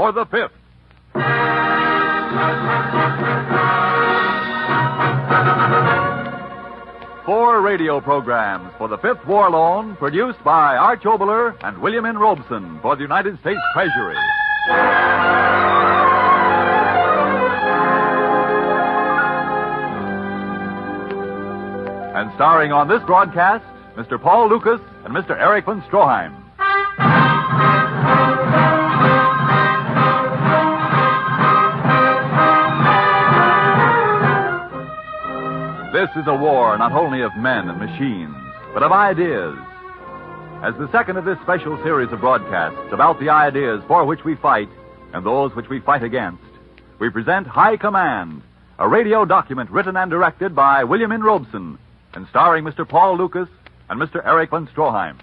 for the 5th. Four radio programs for the 5th War Loan, produced by Arch Oboler and William N. Robeson for the United States Treasury. And starring on this broadcast, Mr. Paul Lucas and Mr. Eric von Stroheim. This is a war not only of men and machines, but of ideas. As the second of this special series of broadcasts about the ideas for which we fight and those which we fight against, we present High Command, a radio document written and directed by William N. Robeson and starring Mr. Paul Lucas and Mr. Eric von Stroheim.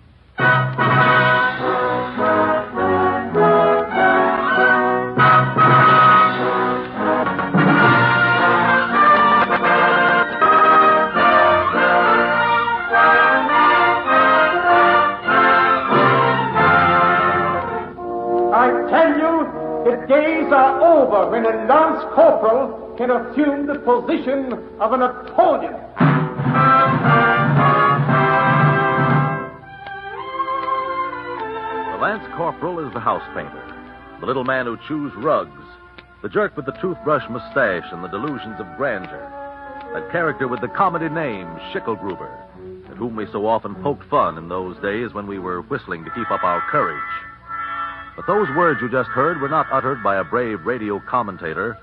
The days are over when a lance corporal can assume the position of a Napoleon. The lance corporal is the house painter, the little man who chews rugs, the jerk with the toothbrush mustache and the delusions of grandeur, that character with the comedy name Schicklgruber, at whom we so often poked fun in those days when we were whistling to keep up our courage. But those words you just heard were not uttered by a brave radio commentator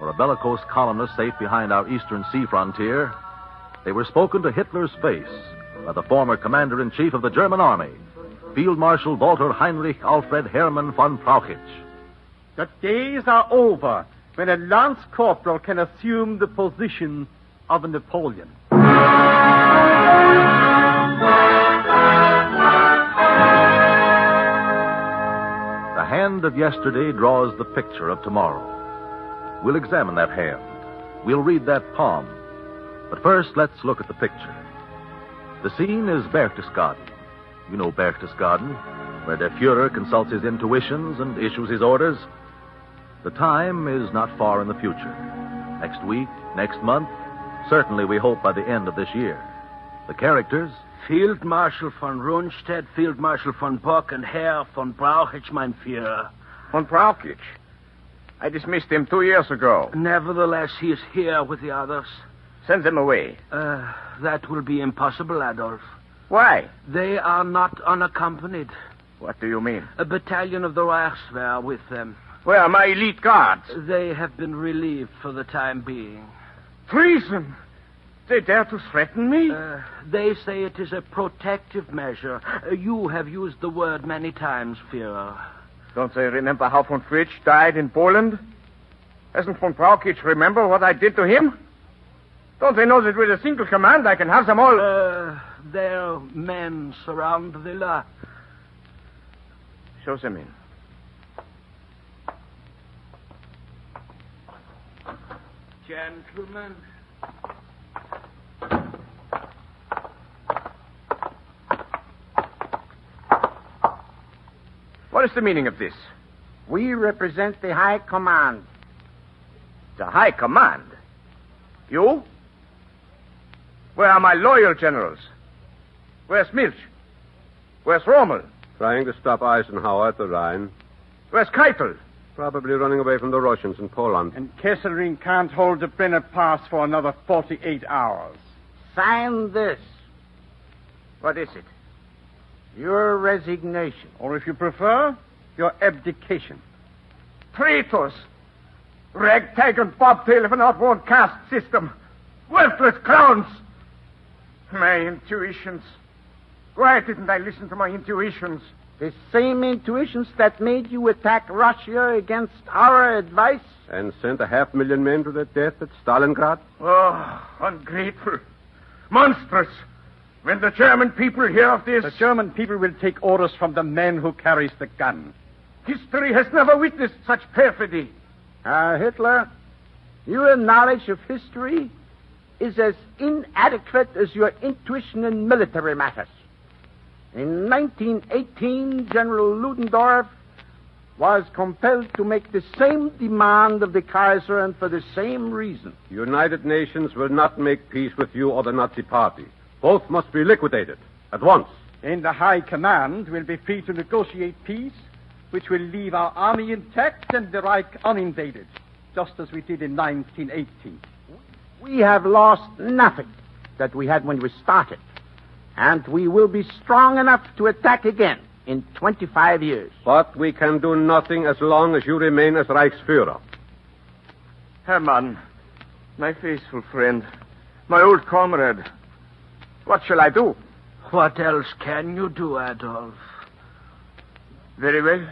or a bellicose columnist safe behind our eastern sea frontier. They were spoken to Hitler's face by the former commander-in-chief of the German army, Field Marshal Walter Heinrich Alfred Hermann von Brauchitsch. The days are over when a lance corporal can assume the position of a Napoleon. The hand of yesterday draws the picture of tomorrow. We'll examine that hand. We'll read that palm. But first, let's look at the picture. The scene is Berchtesgaden. You know Berchtesgaden, where der Fuhrer consults his intuitions and issues his orders. The time is not far in the future. Next week, next month, certainly we hope by the end of this year. The characters: Field Marshal von Rundstedt, Field Marshal von Bock, and Herr von Brauchitsch, mein Führer. Von Brauchitsch? I dismissed him 2 years ago. Nevertheless, he is here with the others. Send them away. That will be impossible, Adolf. Why? They are not unaccompanied. What do you mean? A battalion of the Reichswehr with them. Where are my elite guards? They have been relieved for the time being. Treason! They dare to threaten me? They say it is a protective measure. You have used the word many times, Führer. Don't they remember how von Fritsch died in Poland? Doesn't von Brauchitsch remember what I did to him? Don't they know that with a single command I can have them all... Their men surround the villa. Show them in. Gentlemen... What is the meaning of this? We represent the High Command. The High Command? You? Where are my loyal generals? Where's Milch? Where's Rommel? Trying to stop Eisenhower at the Rhine. Where's Keitel? Probably running away from the Russians in Poland. And Kesselring can't hold the Brenner Pass for another 48 hours. Sign this. What is it? Your resignation. Or if you prefer, your abdication. Traitors! Ragtag and bobtail of an outworn caste system. Worthless clowns! My intuitions. Why didn't I listen to my intuitions? The same intuitions that made you attack Russia against our advice? And sent 500,000 men to their death at Stalingrad? Oh, ungrateful. Monstrous. When the German people hear of this... The German people will take orders from the man who carries the gun. History has never witnessed such perfidy. Hitler, your knowledge of history is as inadequate as your intuition in military matters. In 1918, General Ludendorff was compelled to make the same demand of the Kaiser and for the same reason. The United Nations will not make peace with you or the Nazi Party. Both must be liquidated at once. And the High Command will be free to negotiate peace, which will leave our army intact and the Reich uninvaded, just as we did in 1918. We have lost nothing that we had when we started, and we will be strong enough to attack again in 25 years. But we can do nothing as long as you remain as Reichsführer. Hermann, my faithful friend, my old comrade, what shall I do? What else can you do, Adolf? Very well.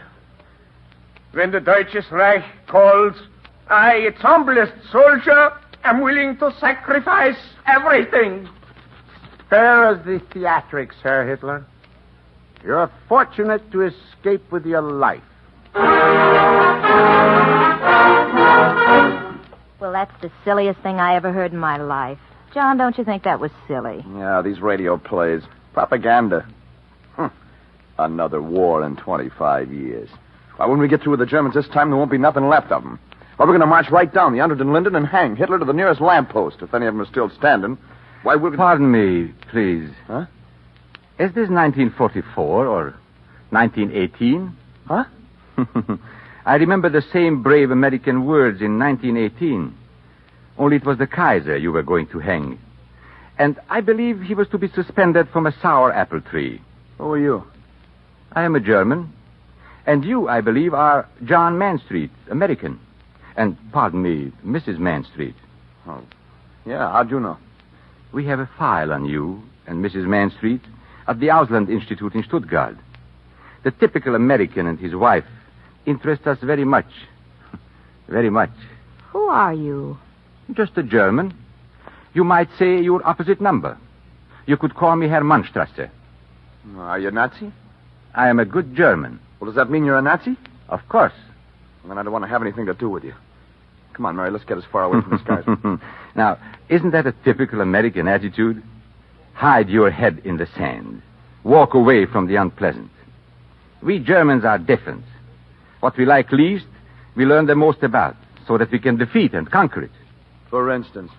When the Deutsches Reich calls, I, its humblest soldier, am willing to sacrifice everything. Spare us the theatrics, Herr Hitler. You're fortunate to escape with your life. Well, that's the silliest thing I ever heard in my life. John, don't you think that was silly? Yeah, these radio plays. Propaganda. Another war in 25 years. Why, when we get through with the Germans this time, there won't be nothing left of them. Why, we're going to march right down the Unter den Linden and hang Hitler to the nearest lamppost, if any of them are still standing. Why, we're... Pardon me, please. Huh? Is this 1944 or 1918? Huh? I remember the same brave American words in 1918. Only it was the Kaiser you were going to hang. And I believe he was to be suspended from a sour apple tree. Who are you? I am a German. And you, I believe, are John Manstreet, American. And, pardon me, Mrs. Manstreet. Oh, yeah, how'd you know? We have a file on you and Mrs. Manstreet at the Ausland Institute in Stuttgart. The typical American and his wife interest us very much. Very much. Who are you? Just a German. You might say your opposite number. You could call me Herr Mannstrasse. Are you a Nazi? I am a good German. Well, does that mean you're a Nazi? Of course. Well, then I don't want to have anything to do with you. Come on, Mary, let's get as far away from this guy. Now, isn't that a typical American attitude? Hide your head in the sand. Walk away from the unpleasant. We Germans are different. What we like least, we learn the most about, so that we can defeat and conquer it. For instance?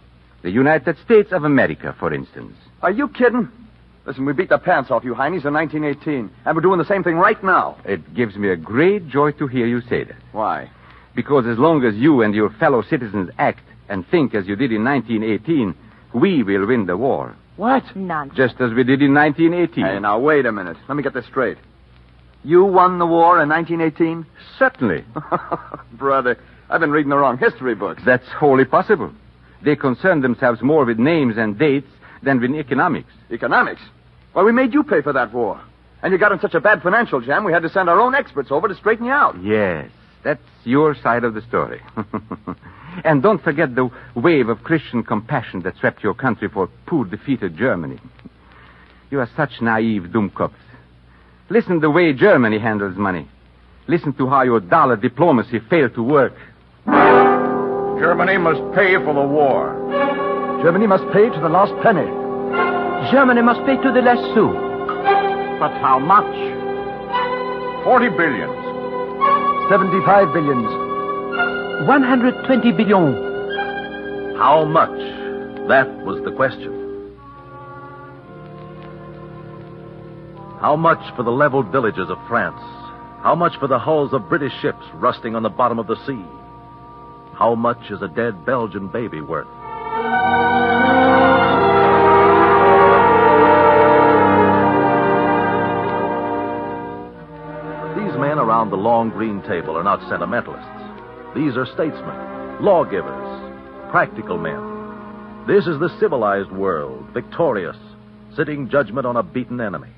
The United States of America, for instance. Are you kidding? Listen, we beat the pants off you heinies in 1918, and we're doing the same thing right now. It gives me a great joy to hear you say that. Why? Because as long as you and your fellow citizens act and think as you did in 1918, we will win the war. What? Nonsense. Just as we did in 1918. Hey, now, wait a minute. Let me get this straight. You won the war in 1918? Certainly. Brother, I've been reading the wrong history books. That's wholly possible. They concern themselves more with names and dates than with economics. Economics? Why, we made you pay for that war. And you got in such a bad financial jam, we had to send our own experts over to straighten you out. Yes, that's your side of the story. And don't forget the wave of Christian compassion that swept your country for poor, defeated Germany. You are such naive Dummkopf. Listen the way Germany handles money. Listen to how your dollar diplomacy failed to work. Germany must pay for the war. Germany must pay to the last penny. Germany must pay to the last sou. But how much? 40 billions. 75 billions. 120 billion. How much? That was the question. How much for the leveled villages of France? How much for the hulls of British ships rusting on the bottom of the sea? How much is a dead Belgian baby worth? These men around the long green table are not sentimentalists. These are statesmen, lawgivers, practical men. This is the civilized world, victorious, sitting judgment on a beaten enemy.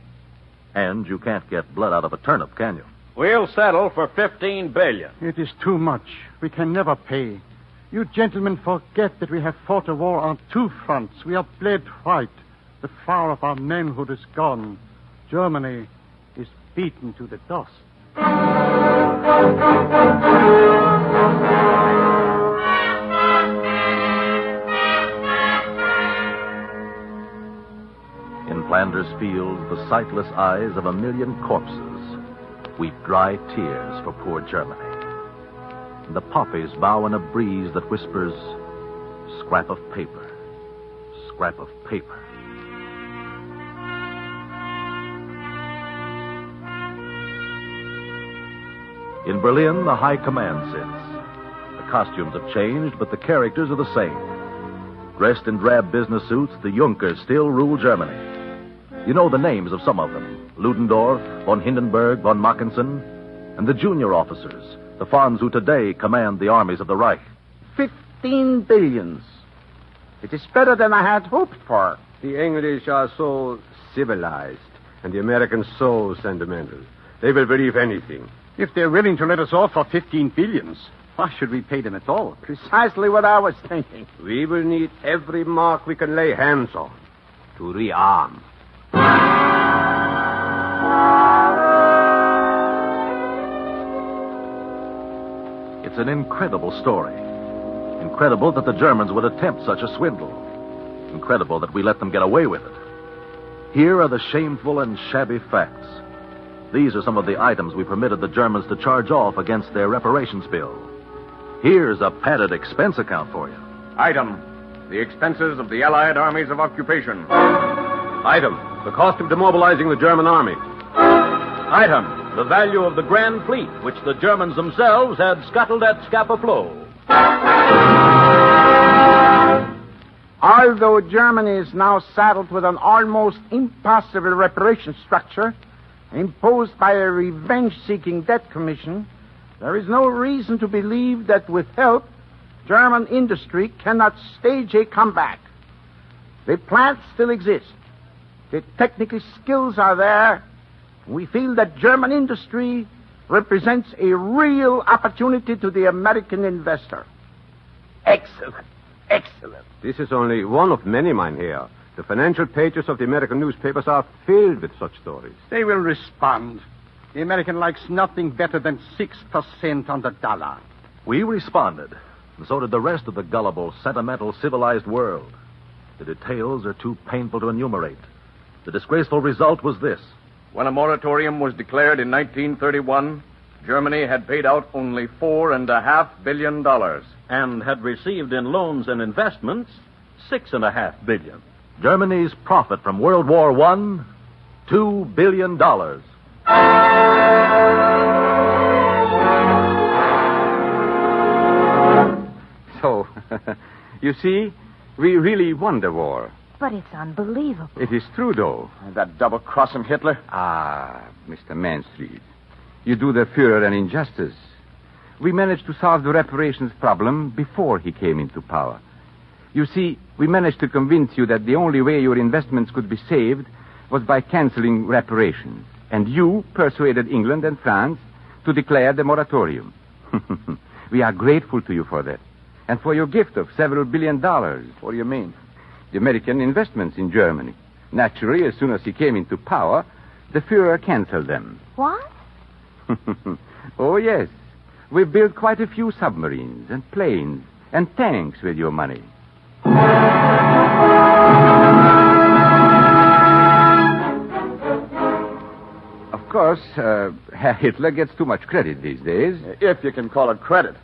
And you can't get blood out of a turnip, can you? We'll settle for 15 billion. It is too much. We can never pay. You gentlemen forget that we have fought a war on two fronts. We are bled white. The flower of our manhood is gone. Germany is beaten to the dust. In Flanders fields, the sightless eyes of a million corpses. weep dry tears for poor Germany. And the poppies bow in a breeze that whispers, scrap of paper, scrap of paper. In Berlin, the high command sits. The costumes have changed, but the characters are the same. Dressed in drab business suits, the Junkers still rule Germany. You know the names of some of them: Ludendorff, von Hindenburg, von Mackensen, and the junior officers, the Fons who today command the armies of the Reich. 15 billions. It is better than I had hoped for. The English are so civilized, and the Americans so sentimental. They will believe anything. If they're willing to let us off for 15 billions, why should we pay them at all? Precisely what I was thinking. We will need every mark we can lay hands on to rearm. It's an incredible story. Incredible that the Germans would attempt such a swindle. Incredible that we let them get away with it. Here are the shameful and shabby facts. These are some of the items we permitted the Germans to charge off against their reparations bill. Here's a padded expense account for you. Item: the expenses of the Allied armies of occupation. Item: the cost of demobilizing the German army. Item: the value of the Grand Fleet, which the Germans themselves had scuttled at Scapa Flow. Although Germany is now saddled with an almost impossible reparation structure imposed by a revenge-seeking debt commission, there is no reason to believe that with help, German industry cannot stage a comeback. The plants still exist. The technical skills are there. We feel that German industry represents a real opportunity to the American investor. Excellent. Excellent. This is only one of many, Mynheer. The financial pages of the American newspapers are filled with such stories. They will respond. The American likes nothing better than 6% on the dollar. We responded, and so did the rest of the gullible, sentimental, civilized world. The details are too painful to enumerate. The disgraceful result was this. When a moratorium was declared in 1931, Germany had paid out only $4.5 billion and had received in loans and investments $6.5 billion. Germany's profit from World War I, $2 billion. So, you see, we really won the war. But it's unbelievable. It is true, though. And that double-crossing Hitler? Ah, Mr. Mansfield, you do the Fuhrer an injustice. We managed to solve the reparations problem before he came into power. You see, we managed to convince you that the only way your investments could be saved was by canceling reparations. And you persuaded England and France to declare the moratorium. We are grateful to you for that. And for your gift of several $1 billion. What do you mean? The American investments in Germany. Naturally, as soon as he came into power, the Fuhrer canceled them. What? Oh, yes. We've built quite a few submarines and planes and tanks with your money. Of course, Herr Hitler gets too much credit these days. If you can call it credit.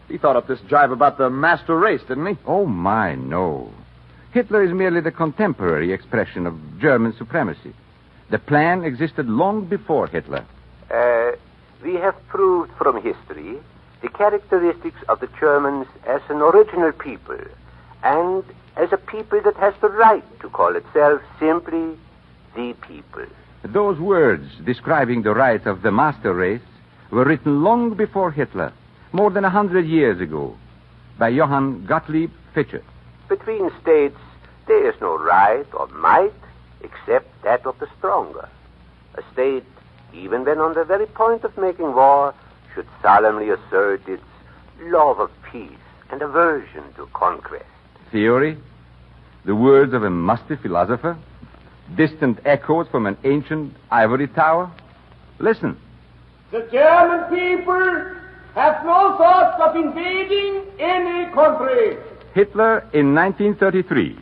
He thought up this jibe about the master race, didn't he? Oh, my, no. Hitler is merely the contemporary expression of German supremacy. The plan existed long before Hitler. We have proved from history the characteristics of the Germans as an original people and as a people that has the right to call itself simply the people. Those words describing the rights of the master race were written long before Hitler, more than 100 years ago, by Johann Gottlieb Fichte. Between states, there is no right or might except that of the stronger. A state, even when on the very point of making war, should solemnly assert its love of peace and aversion to conquest. Theory? The words of a musty philosopher? Distant echoes from an ancient ivory tower? Listen. The German people have no thoughts of invading any country. Hitler in 1933.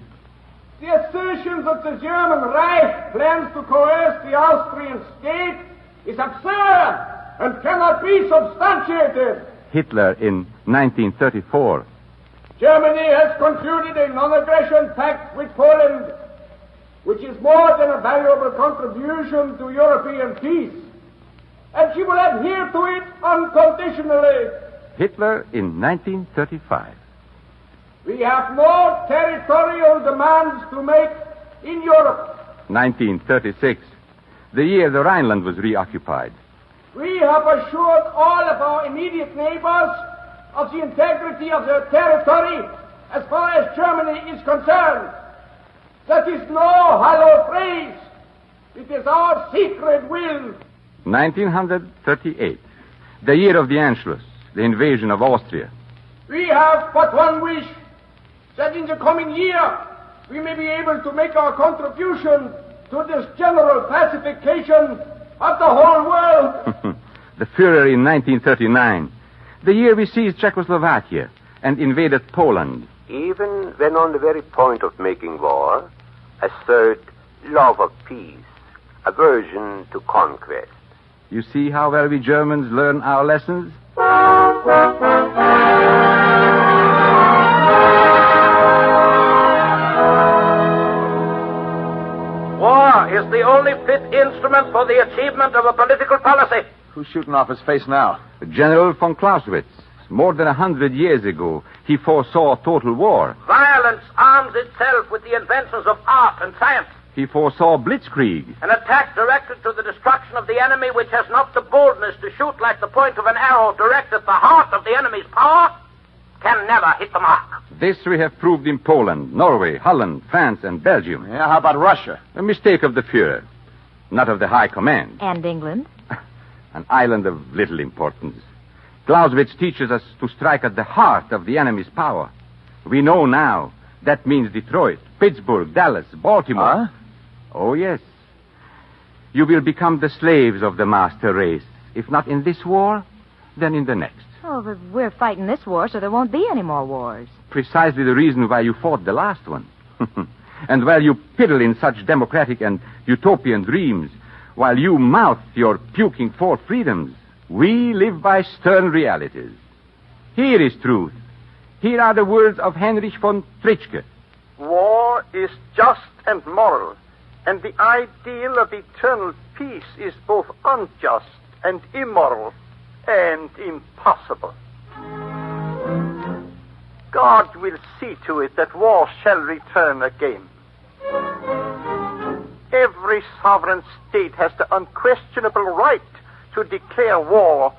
The assertions that the German Reich plans to coerce the Austrian state is absurd. and cannot be substantiated. Hitler in 1934. Germany has concluded a non-aggression pact with Poland, which is more than a valuable contribution to European peace, and she will adhere to it unconditionally. Hitler in 1935. We have no territorial demands to make in Europe. 1936, the year the Rhineland was reoccupied. We have assured all of our immediate neighbors of the integrity of their territory as far as Germany is concerned. That is no hollow phrase. It is our secret will. 1938, the year of the Anschluss, the invasion of Austria. We have but one wish, that in the coming year we may be able to make our contribution to this general pacification of the whole world. The Führer in 1939, the year we seized Czechoslovakia and invaded Poland. Even when on the very point of making war, assert love of peace, aversion to conquest. You see how well we Germans learn our lessons? War is the only fit instrument for the achievement of a political policy. Who's shooting off his face now? General von Clausewitz. More than 100 years ago, he foresaw total war. Violence arms itself with the inventions of art and science. He foresaw blitzkrieg. An attack directed to the destruction of the enemy which has not the boldness to shoot like the point of an arrow direct at the heart of the enemy's power can never hit the mark. This we have proved in Poland, Norway, Holland, France, and Belgium. Yeah, how about Russia? A mistake of the Führer, not of the High Command. And England? An island of little importance. Clausewitz teaches us to strike at the heart of the enemy's power. We know now that means Detroit, Pittsburgh, Dallas, Baltimore. Huh? Oh, yes. You will become the slaves of the master race. If not in this war, then in the next. Oh, but we're fighting this war, so there won't be any more wars. Precisely the reason why you fought the last one. And while you piddle in such democratic and utopian dreams, while you mouth your puking for freedoms, we live by stern realities. Here is truth. Here are the words of Heinrich von Treitschke. War is just and moral, and the ideal of eternal peace is both unjust and immoral and impossible. God will see to it that war shall return again. Every sovereign state has the unquestionable right to declare war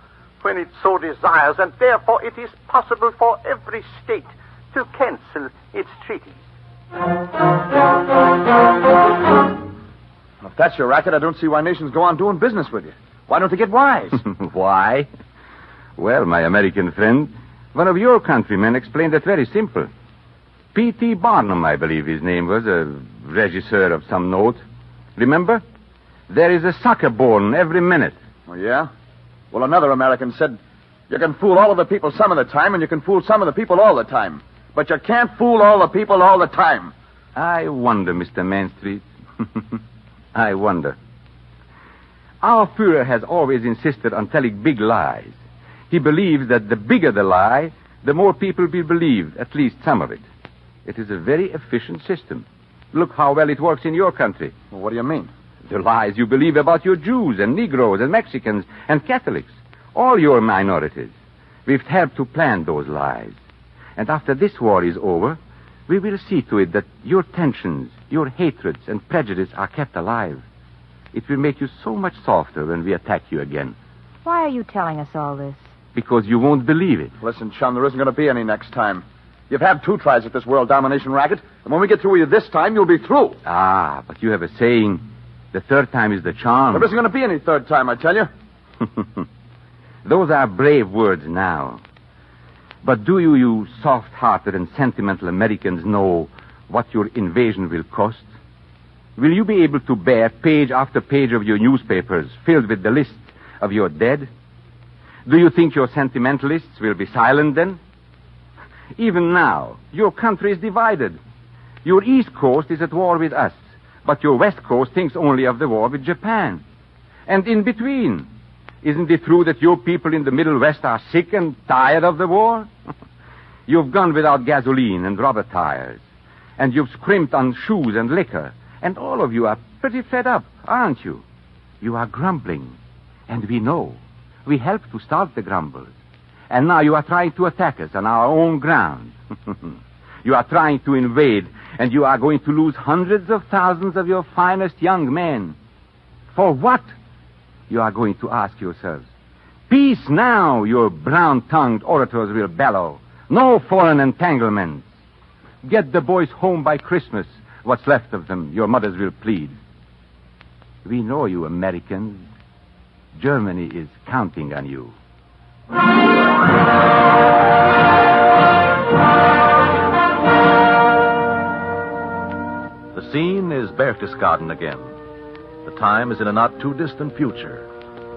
when it so desires, and therefore it is possible for every state to cancel its treaties. If that's your racket, I don't see why nations go on doing business with you. Why don't they get wise? Why? Well, my American friend, one of your countrymen explained it very simple. P.T. Barnum, I believe his name was, a regisseur of some note. Remember? There is a sucker born every minute. Oh, yeah? Well, another American said, you can fool all of the people some of the time, and you can fool some of the people all the time. But you can't fool all the people all the time. I wonder, Mr. Manstreet. I wonder. Our Führer has always insisted on telling big lies. He believes that the bigger the lie, the more people will believe at least some of it. It is a very efficient system. Look how well it works in your country. Well, what do you mean? The lies you believe about your Jews and Negroes and Mexicans and Catholics. All your minorities. We've helped to plan those lies. And after this war is over, we will see to it that your tensions, your hatreds and prejudice are kept alive. It will make you so much softer when we attack you again. Why are you telling us all this? Because you won't believe it. Listen, chum, there isn't going to be any next time. You've had 2 tries at this world domination racket, and when we get through with you this time, you'll be through. Ah, but you have a saying, the third time is the charm. There isn't going to be any third time, I tell you. Those are brave words now. But do you soft-hearted and sentimental Americans, know what your invasion will cost? Will you be able to bear page after page of your newspapers filled with the list of your dead? Do you think your sentimentalists will be silent then? Even now, your country is divided. Your East Coast is at war with us, but your West Coast thinks only of the war with Japan. And in between, Isn't it true that your people in the Middle West are sick and tired of the war? You've gone without gasoline and rubber tires. And you've scrimped on shoes and liquor. And all of you are pretty fed up, aren't you? You are grumbling. And we know. We helped to start the grumbles. And now you are trying to attack us on our own ground. You are trying to invade, and you are going to lose hundreds of thousands of your finest young men. For what? You are going to ask yourselves. Peace now, your brown-tongued orators will bellow. No foreign entanglements. Get the boys home by Christmas. What's left of them, your mothers will plead. We know you Americans. Germany is counting on you. The scene is Berchtesgaden again. The time is in a not-too-distant future.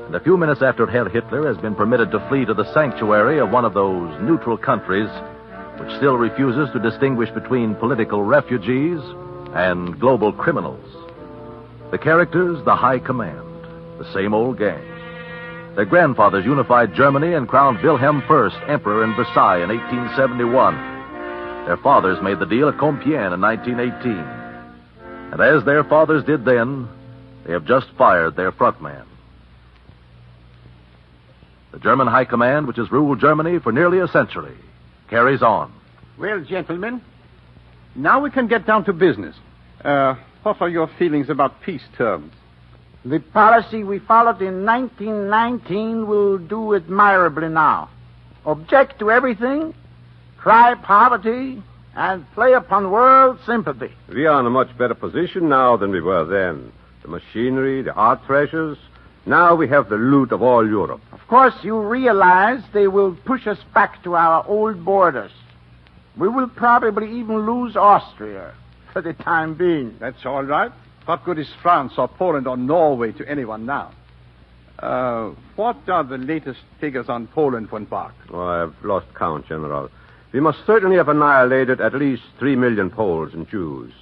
And a few minutes after Herr Hitler has been permitted to flee to the sanctuary of one of those neutral countries which still refuses to distinguish between political refugees and global criminals. The characters, the High Command, the same old gang. Their grandfathers unified Germany and crowned Wilhelm I emperor in Versailles in 1871. Their fathers made the deal at Compiègne in 1918. And as their fathers did then, they have just fired their front man. The German High Command, which has ruled Germany for nearly a century, carries on. Well, gentlemen, now we can get down to business. What are your feelings about peace terms? The policy we followed in 1919 will do admirably now. Object to everything, cry poverty, and play upon world sympathy. We are in a much better position now than we were then. The machinery, the art treasures. Now we have the loot of all Europe. Of course, you realize they will push us back to our old borders. We will probably even lose Austria for the time being. That's all right. What good is France or Poland or Norway to anyone now? What are the latest figures on Poland, von Bach? Oh, I've lost count, General. We must certainly have annihilated at least 3 million Poles and Jews,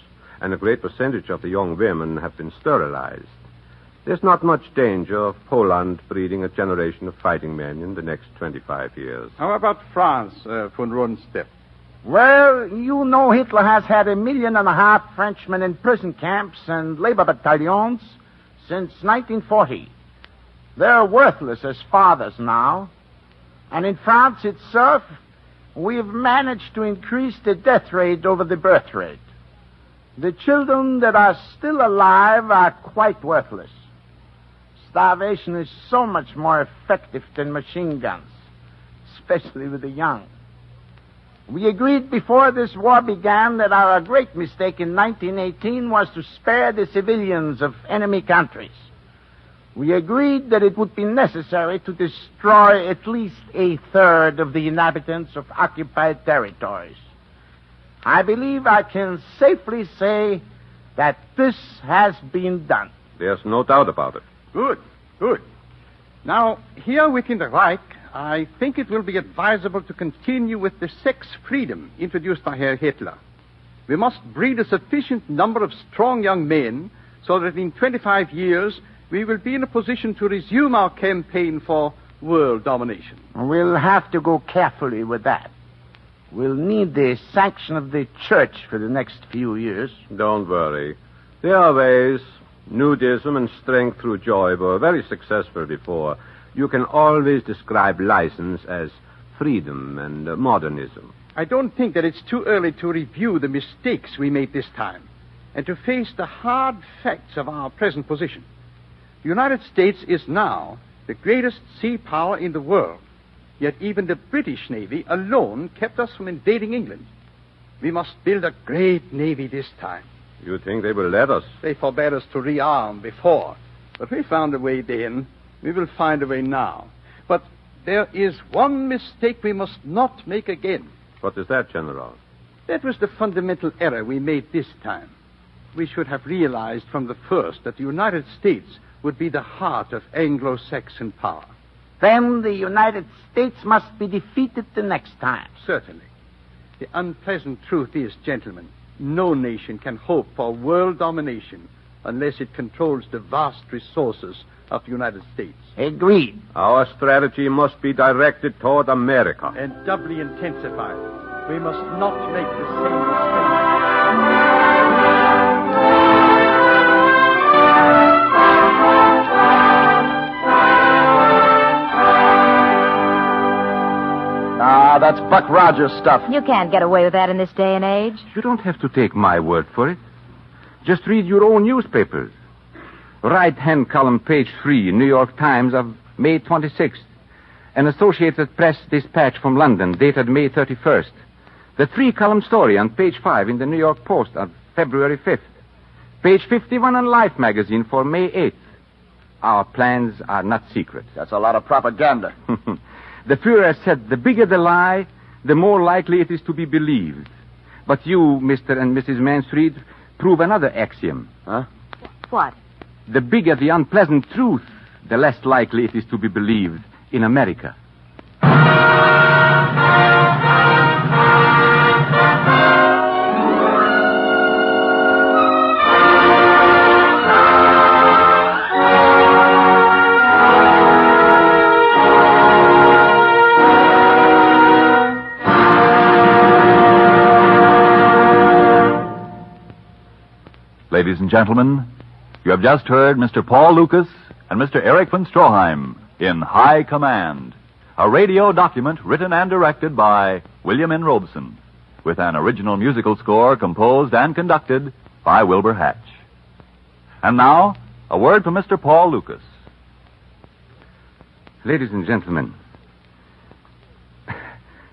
and a great percentage of the young women have been sterilized. There's not much danger of Poland breeding a generation of fighting men in the next 25 years. How about France, von Rundstedt? Well, you know Hitler has had 1.5 million Frenchmen in prison camps and labor battalions since 1940. They're worthless as fathers now. And in France itself, we've managed to increase the death rate over the birth rate. The children that are still alive are quite worthless. Starvation is so much more effective than machine guns, especially with the young. We agreed before this war began that our great mistake in 1918 was to spare the civilians of enemy countries. We agreed that it would be necessary to destroy at least 1/3 of the inhabitants of occupied territories. I believe I can safely say that this has been done. There's no doubt about it. Good, good. Now, here within the Reich, I think it will be advisable to continue with the sex freedom introduced by Herr Hitler. We must breed a sufficient number of strong young men so that in 25 years we will be in a position to resume our campaign for world domination. We'll have to go carefully with that. We'll need the sanction of the church for the next few years. Don't worry. There are ways. Nudism and strength through joy were very successful before. You can always describe license as freedom and modernism. I don't think that it's too early to review the mistakes we made this time and to face the hard facts of our present position. The United States is now the greatest sea power in the world, yet even the British Navy alone kept us from invading England. We must build a great navy this time. You think they will let us? They forbade us to rearm before, but we found a way then. We will find a way now. But there is one mistake we must not make again. What is that, General? That was the fundamental error we made this time. We should have realized from the first that the United States would be the heart of Anglo-Saxon power. Then the United States must be defeated the next time. Certainly. The unpleasant truth is, gentlemen, no nation can hope for world domination unless it controls the vast resources of the United States. Agreed. Our strategy must be directed toward America. And doubly intensified. We must not make the same mistake. Ah, that's Buck Rogers stuff. You can't get away with that in this day and age. You don't have to take my word for it. Just read your own newspapers. Right-hand column, page 3, New York Times of May 26th. An Associated Press dispatch from London, dated May 31st. The 3-column story on page 5 in the New York Post of February 5th. Page 51 on Life magazine for May 8th. Our plans are not secret. That's a lot of propaganda. The Führer said the bigger the lie, the more likely it is to be believed. But you, Mr. and Mrs. Mansfield, prove another axiom. Huh? What? The bigger the unpleasant truth, the less likely it is to be believed in America. Ladies and gentlemen, you have just heard Mr. Paul Lucas and Mr. Eric von Stroheim in High Command, a radio document written and directed by William N. Robeson, with an original musical score composed and conducted by Wilbur Hatch. And now, a word from Mr. Paul Lucas. Ladies and gentlemen,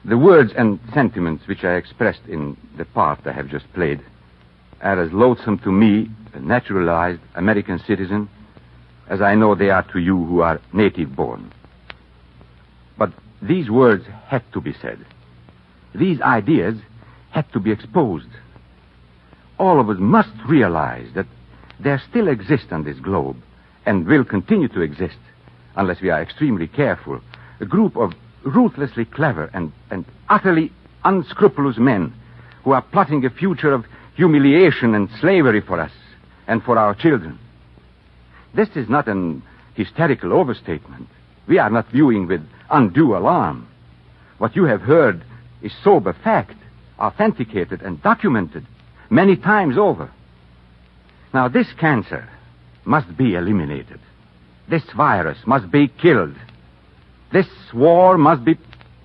the words and sentiments which I expressed in the part I have just played are as loathsome to me, a naturalized American citizen, as I know they are to you who are native-born. But these words had to be said. These ideas had to be exposed. All of us must realize that there still exists on this globe, and will continue to exist, unless we are extremely careful, a group of ruthlessly clever and utterly unscrupulous men who are plotting a future of humiliation and slavery for us and for our children. This is not an hysterical overstatement. We are not viewing with undue alarm. What you have heard is sober fact, authenticated and documented many times over. Now, this cancer must be eliminated. This virus must be killed. This war must be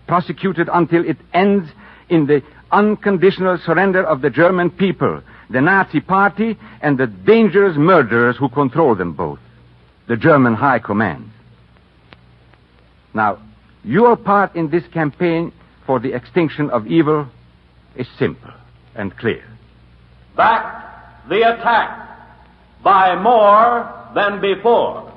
prosecuted until it ends in the unconditional surrender of the German people, the Nazi Party, and the dangerous murderers who control them both, the German High Command. Now, your part in this campaign for the extinction of evil is simple and clear. Back the attack by more than before.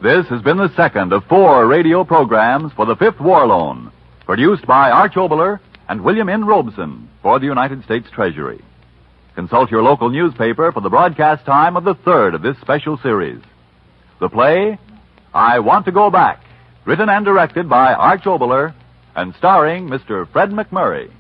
This has been the second of 4 radio programs for the 5th War Loan, produced by Arch Oboler and William N. Robeson for the United States Treasury. Consult your local newspaper for the broadcast time of the 3rd of this special series. The play, I Want to Go Back, written and directed by Arch Oboler and starring Mr. Fred McMurray.